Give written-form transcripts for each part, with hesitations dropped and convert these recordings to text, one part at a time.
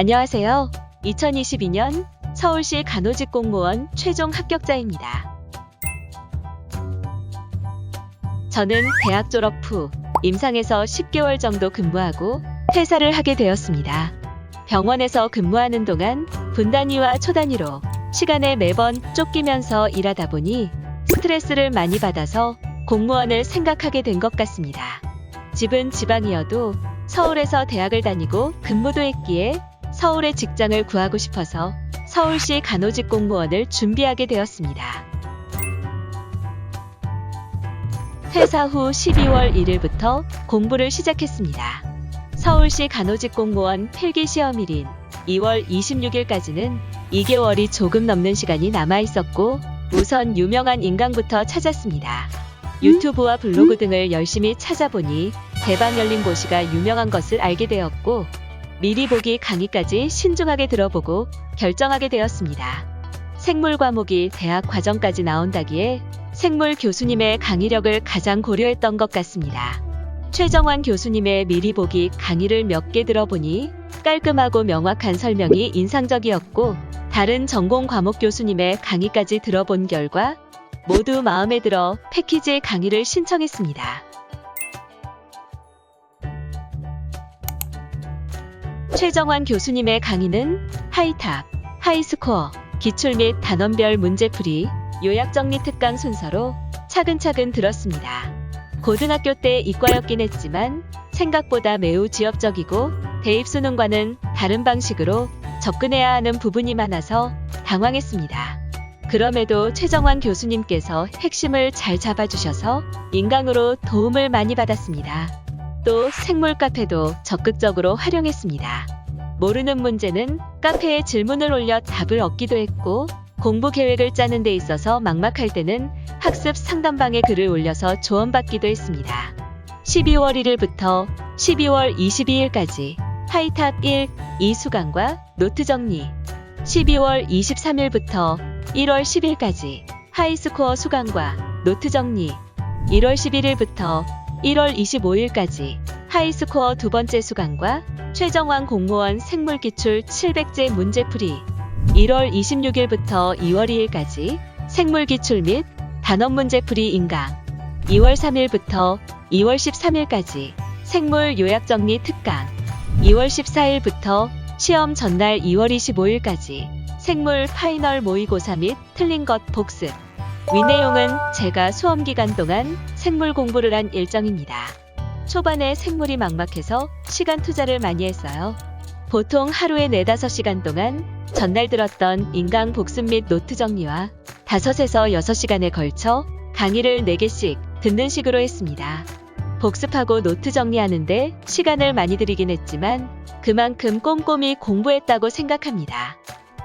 안녕하세요. 2022년 서울시 간호직 공무원 최종 합격자입니다. 저는 대학 졸업 후 임상에서 10개월 정도 근무하고 퇴사를 하게 되었습니다. 병원에서 근무하는 동안 분단위와 초단위로 시간에 매번 쫓기면서 일하다 보니 스트레스를 많이 받아서 공무원을 생각하게 된 것 같습니다. 집은 지방이어도 서울에서 대학을 다니고 근무도 했기에 서울에 직장을 구하고 싶어서 서울시 간호직 공무원을 준비하게 되었습니다. 퇴사 후 12월 1일부터 공부를 시작했습니다. 서울시 간호직 공무원 필기시험일인 2월 26일까지는 2개월이 조금 넘는 시간이 남아 있었고 우선 유명한 인강부터 찾았습니다. 유튜브와 블로그 등을 열심히 찾아보니 대박 열린 고시가 유명한 것을 알게 되었고 미리 보기 강의까지 신중하게 들어보고 결정하게 되었습니다. 생물 과목이 대학 과정까지 나온다기에 생물 교수님의 강의력을 가장 고려했던 것 같습니다. 최정환 교수님의 미리 보기 강의를 몇 개 들어보니 깔끔하고 명확한 설명이 인상적이었고 다른 전공 과목 교수님의 강의까지 들어본 결과 모두 마음에 들어 패키지 강의를 신청했습니다. 최정환 교수님의 강의는 하이탑, 하이스코어, 기출 및 단원별 문제풀이, 요약정리 특강 순서로 차근차근 들었습니다. 고등학교 때 이과였긴 했지만 생각보다 매우 지엽적이고 대입 수능과는 다른 방식으로 접근해야 하는 부분이 많아서 당황했습니다. 그럼에도 최정환 교수님께서 핵심을 잘 잡아주셔서 인강으로 도움을 많이 받았습니다. 또 생물 카페도 적극적으로 활용했습니다. 모르는 문제는 카페에 질문을 올려 답을 얻기도 했고 공부 계획을 짜는 데 있어서 막막할 때는 학습 상담방에 글을 올려서 조언받기도 했습니다. 12월 1일부터 12월 22일까지 하이탑 1, 2 수강과 노트 정리, 12월 23일부터 1월 10일까지 하이스코어 수강과 노트 정리, 1월 11일부터 1월 25일까지 하이스코어 두 번째 수강과 최정환 공무원 생물기출 700제 문제풀이, 1월 26일부터 2월 2일까지 생물기출 및 단원 문제풀이 인강, 2월 3일부터 2월 13일까지 생물 요약정리 특강, 2월 14일부터 시험 전날 2월 25일까지 생물 파이널 모의고사 및 틀린 것 복습. 위 내용은 제가 수험 기간 동안 생물 공부를 한 일정입니다. 초반에 생물이 막막해서 시간 투자를 많이 했어요. 보통 하루에 4-5시간 동안 전날 들었던 인강 복습 및 노트 정리와 5에서 6시간에 걸쳐 강의를 4개씩 듣는 식으로 했습니다. 복습하고 노트 정리하는데 시간을 많이 들이긴 했지만 그만큼 꼼꼼히 공부했다고 생각합니다.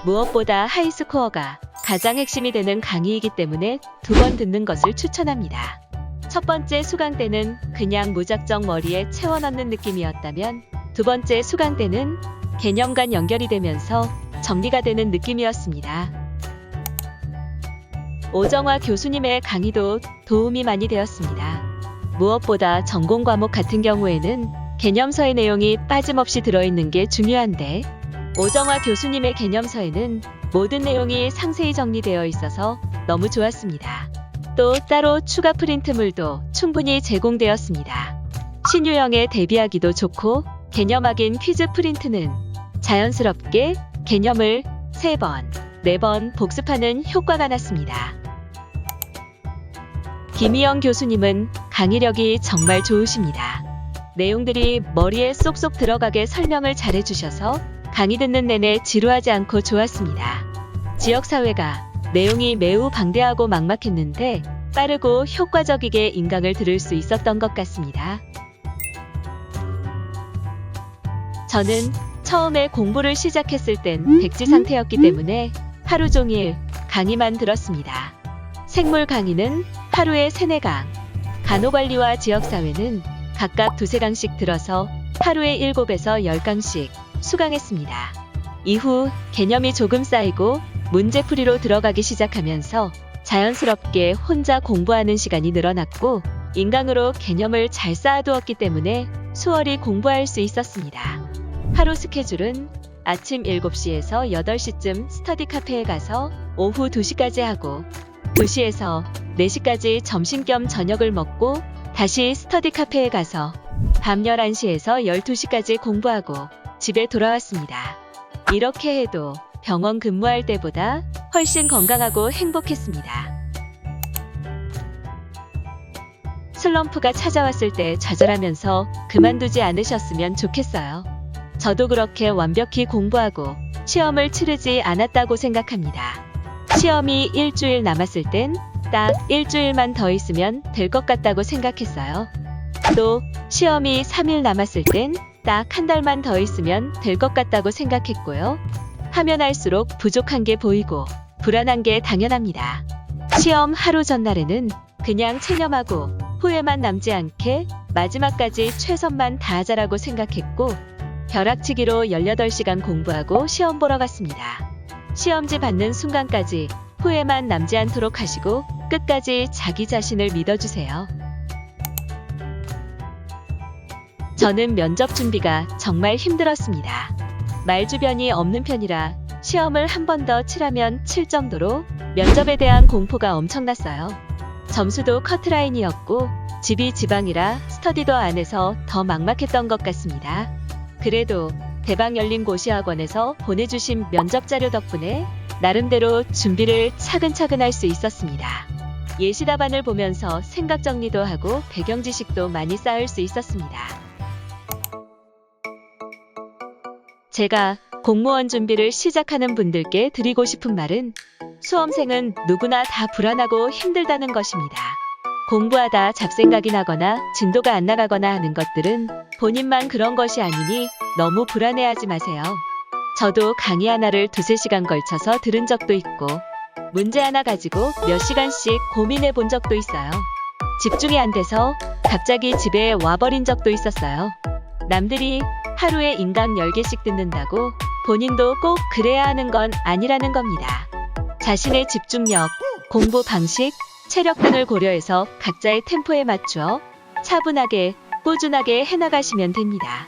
무엇보다 하이스코어가 가장 핵심이 되는 강의이기 때문에 2번 듣는 것을 추천합니다. 첫 번째 수강 때는 그냥 무작정 머리에 채워 넣는 느낌이었다면 두 번째 수강 때는 개념간 연결이 되면서 정리가 되는 느낌이었습니다. 오정화 교수님의 강의도 도움이 많이 되었습니다. 무엇보다 전공 과목 같은 경우에는 개념서의 내용이 빠짐없이 들어있는 게 중요한데 오정화 교수님의 개념서에는 모든 내용이 상세히 정리되어 있어서 너무 좋았습니다. 또 따로 추가 프린트물도 충분히 제공되었습니다. 신유형에 대비하기도 좋고 개념 확인 퀴즈 프린트는 자연스럽게 개념을 3번, 4번 복습하는 효과가 났습니다. 김희영 교수님은 강의력이 정말 좋으십니다. 내용들이 머리에 쏙쏙 들어가게 설명을 잘해주셔서 강의 듣는 내내 지루하지 않고 좋았습니다. 지역사회가 내용이 매우 방대하고 막막했는데 빠르고 효과적이게 인강을 들을 수 있었던 것 같습니다. 저는 처음에 공부를 시작했을 땐 백지 상태였기 때문에 하루 종일 강의만 들었습니다. 생물 강의는 하루에 3-4강, 간호관리와 지역사회는 각각 2-3강씩 들어서 하루에 7에서 10강씩 수강했습니다. 이후 개념이 조금 쌓이고 문제풀이로 들어가기 시작하면서 자연스럽게 혼자 공부하는 시간이 늘어났고 인강으로 개념을 잘 쌓아두었기 때문에 수월히 공부할 수 있었습니다. 하루 스케줄은 아침 7시에서 8시쯤 스터디 카페에 가서 오후 2시까지 하고 2시에서 4시까지 점심 겸 저녁을 먹고 다시 스터디 카페에 가서 밤 11시에서 12시까지 공부하고 집에 돌아왔습니다. 이렇게 해도 병원 근무할 때보다 훨씬 건강하고 행복했습니다. 슬럼프가 찾아왔을 때 좌절하면서 그만두지 않으셨으면 좋겠어요. 저도 그렇게 완벽히 공부하고 시험을 치르지 않았다고 생각합니다. 시험이 일주일 남았을 땐 딱 일주일만 더 있으면 될 것 같다고 생각했어요. 또 시험이 3일 남았을 땐 딱 한 달만 더 있으면 될 것 같다고 생각했고요. 하면 할수록 부족한 게 보이고 불안한 게 당연합니다. 시험 하루 전날에는 그냥 체념하고 후회만 남지 않게 마지막까지 최선만 다하자라고 생각했고 벼락치기로 18시간 공부하고 시험 보러 갔습니다. 시험지 받는 순간까지 후회만 남지 않도록 하시고 끝까지 자기 자신을 믿어주세요. 저는 면접 준비가 정말 힘들었습니다. 말주변이 없는 편이라 시험을 한 번 더 치라면 칠 정도로 면접에 대한 공포가 엄청났어요. 점수도 커트라인이었고 집이 지방이라 스터디도 안 해서 더 막막했던 것 같습니다. 그래도 대박 열린 고시학원에서 보내주신 면접 자료 덕분에 나름대로 준비를 차근차근 할 수 있었습니다. 예시 답안을 보면서 생각 정리도 하고 배경 지식도 많이 쌓을 수 있었습니다. 제가 공무원 준비를 시작하는 분들께 드리고 싶은 말은 수험생은 누구나 다 불안하고 힘들다는 것입니다. 공부하다 잡생각이 나거나 진도가 안 나가거나 하는 것들은 본인만 그런 것이 아니니 너무 불안해하지 마세요. 저도 강의 하나를 2~3시간 걸쳐서 들은 적도 있고 문제 하나 가지고 몇 시간씩 고민해 본 적도 있어요. 집중이 안 돼서 갑자기 집에 와버린 적도 있었어요. 남들이 하루에 인강 10개씩 듣는다고 본인도 꼭 그래야 하는 건 아니라는 겁니다. 자신의 집중력, 공부 방식, 체력 등을 고려해서 각자의 템포에 맞추어 차분하게, 꾸준하게 해나가시면 됩니다.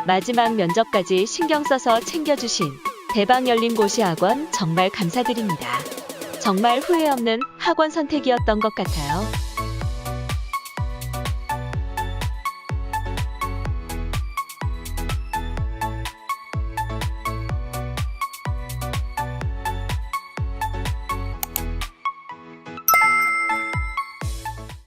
마지막 면접까지 신경 써서 챙겨주신 대박 열린 고시학원 정말 감사드립니다. 정말 후회 없는 학원 선택이었던 것 같아요.